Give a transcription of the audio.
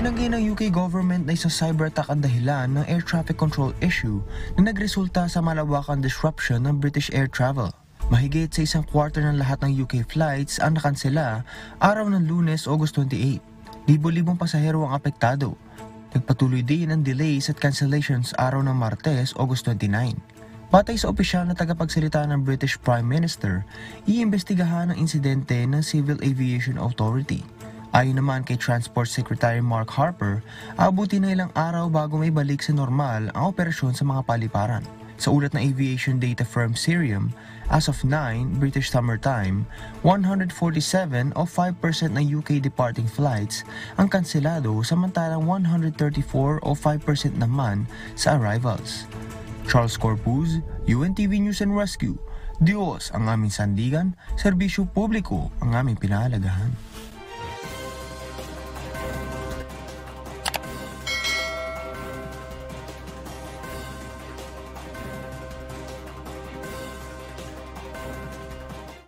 Ibinanggay ng UK government na isang cyber attack ang dahilan ng air traffic control issue na nagresulta sa malawakang disruption ng British air travel. Mahigit sa isang quarter ng lahat ng UK flights ang nakansela araw ng Lunes, August 28. Libo-libong pasahero ang apektado. Nagpatuloy din ang delays at cancellations araw ng Martes, August 29. Batay sa opisyal na tagapagsalita ng British Prime Minister, iimbestigahan ang insidente ng Civil Aviation Authority. Ayon naman kay Transport Secretary Mark Harper, aabuti na ilang araw bago may balik sa normal ang operasyon sa mga paliparan. Sa ulat ng aviation data firm Cirium, as of 9 British Summer Time, 147 o 5% ng UK departing flights ang kanselado samantalang 134 o 5% naman sa arrivals. Charles Corpuz, UNTV News and Rescue. Diyos ang aming sandigan, serbisyo publiko ang aming pinahalagahan.